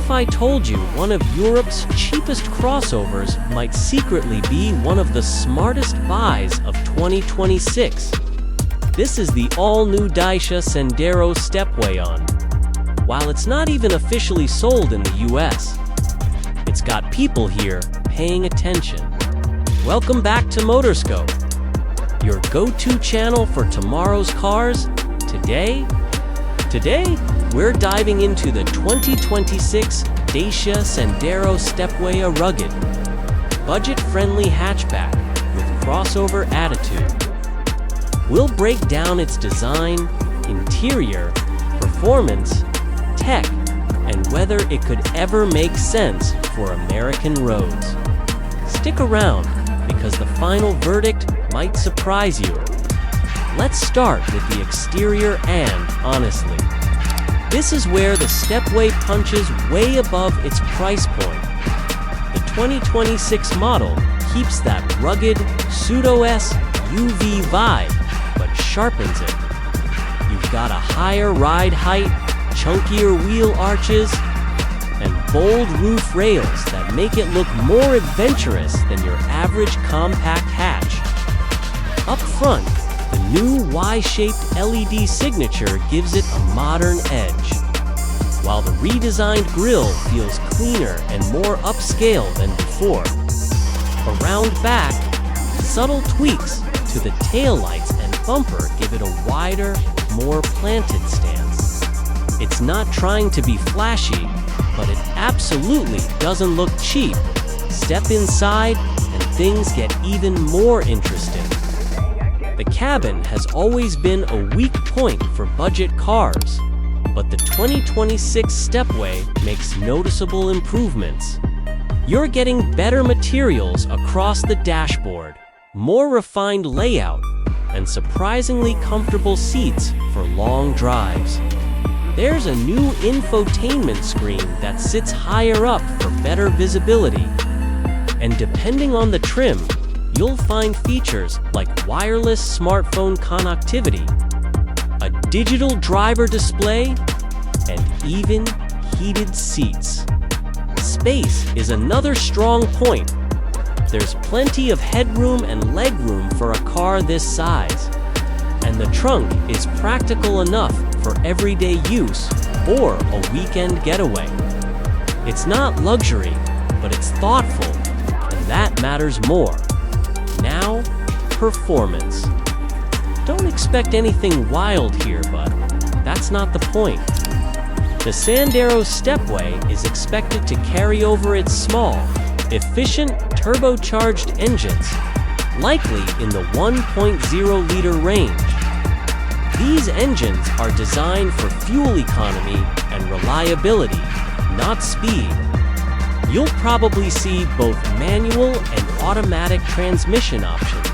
if I told you one of Europe's cheapest crossovers might secretly be one of the smartest buys of 2026? This is the all-new Dacia Sandero Stepway. While it's not even officially sold in the US, it's got people here paying attention. Welcome back to Motorscope, your go-to channel for tomorrow's cars. Today, we're diving into the 2026 Dacia Sandero Stepway, a rugged, budget-friendly hatchback with crossover attitude. We'll break down its design, interior, performance, tech, and whether it could ever make sense for American roads. Stick around, because the final verdict might surprise you. Let's start with the exterior, and honestly, this is where the Stepway punches way above its price point. The 2026 model keeps that rugged, pseudo-SUV vibe, but sharpens it. You've got a higher ride height, chunkier wheel arches, and bold roof rails that make it look more adventurous than your average compact hatch. Up front, the new Y-shaped LED signature gives it a modern edge, while the redesigned grille feels cleaner and more upscale than before. Around back, subtle tweaks to the taillights and bumper give it a wider, more planted stance. It's not trying to be flashy, but it absolutely doesn't look cheap. Step inside, and things get even more interesting. The cabin has always been a weak point for budget cars, but the 2026 Stepway makes noticeable improvements. You're getting better materials across the dashboard, more refined layout, and surprisingly comfortable seats for long drives. There's a new infotainment screen that sits higher up for better visibility, and depending on the trim, you'll find features like wireless smartphone connectivity, a digital driver display, and even heated seats. Space is another strong point. There's plenty of headroom and legroom for a car this size, and the trunk is practical enough for everyday use or a weekend getaway. It's not luxury, but it's thoughtful, and that matters more. Now, performance. Don't expect anything wild here, but that's not the point. The Sandero Stepway is expected to carry over its small, efficient turbocharged engines, likely in the 1.0-liter range. These engines are designed for fuel economy and reliability, not speed. You'll probably see both manual and automatic transmission options,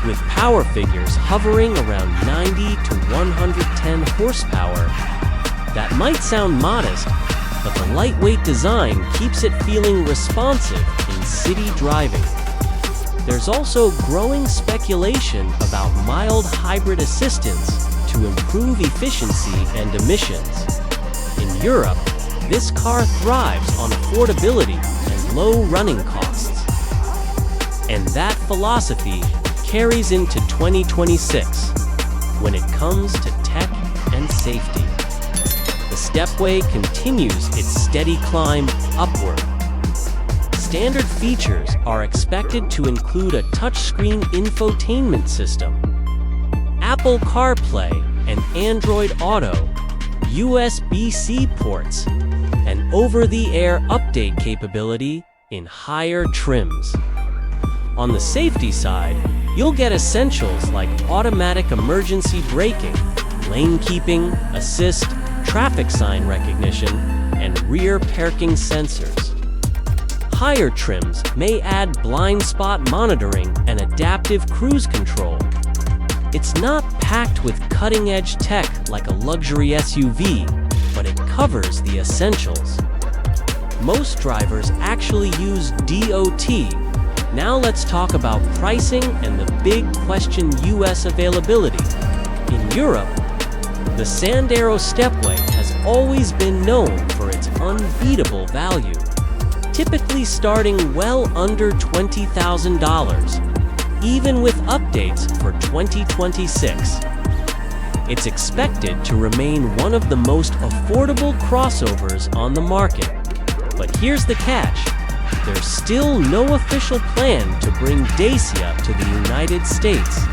with power figures hovering around 90 to 110 horsepower. That might sound modest, but the lightweight design keeps it feeling responsive in city driving. There's also growing speculation about mild hybrid assistance to improve efficiency and emissions. In Europe, this car thrives on affordability and low running costs. And that philosophy carries into 2026 when it comes to tech and safety. The Stepway continues its steady climb upward. Standard features are expected to include a touchscreen infotainment system, Apple CarPlay and Android Auto, USB-C ports, and over-the-air update capability in higher trims. On the safety side, you'll get essentials like automatic emergency braking, lane keeping, assist, traffic sign recognition, and rear parking sensors. Higher trims may add blind spot monitoring and adaptive cruise control. It's not packed with cutting-edge tech like a luxury SUV, but it covers the essentials. Most drivers actually use DOT. Now let's talk about pricing and the big question: US availability. In Europe, the Sandero Stepway has always been known for its unbeatable value, typically starting well under $20,000, even with updates for 2026. It's expected to remain one of the most affordable crossovers on the market. But here's the catch. There's still no official plan to bring Dacia to the United States.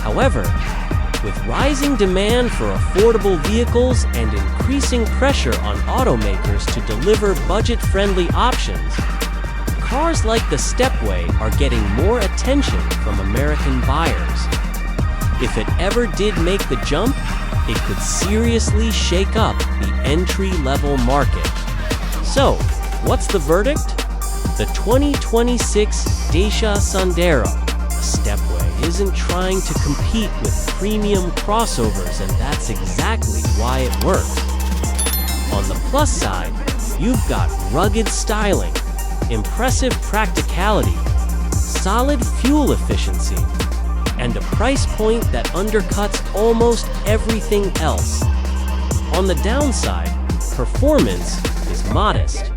However, with rising demand for affordable vehicles and increasing pressure on automakers to deliver budget-friendly options, cars like the Stepway are getting more attention from American buyers. If it ever did make the jump, it could seriously shake up the entry-level market. So, what's the verdict? The 2026 Dacia Sandero Stepway isn't trying to compete with premium crossovers, and that's exactly why it works. On the plus side, you've got rugged styling, impressive practicality, solid fuel efficiency, and a price point that undercuts almost everything else. On the downside, performance is modest.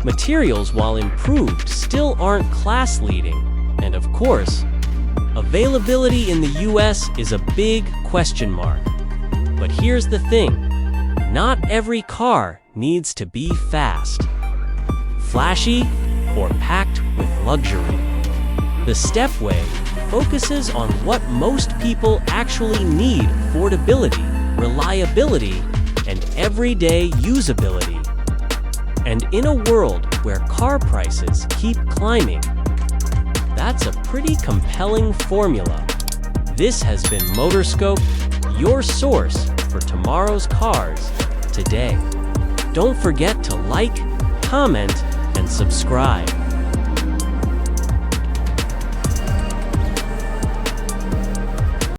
Materials, while improved, still aren't class-leading, and of course, availability in the US is a big question mark. But here's the thing, not every car needs to be fast, flashy, or packed with luxury. The Stepway focuses on what most people actually need: affordability, reliability, and everyday usability. And in a world where car prices keep climbing, that's a pretty compelling formula. This has been Motorscope, your source for tomorrow's cars today. Don't forget to like, comment, and subscribe.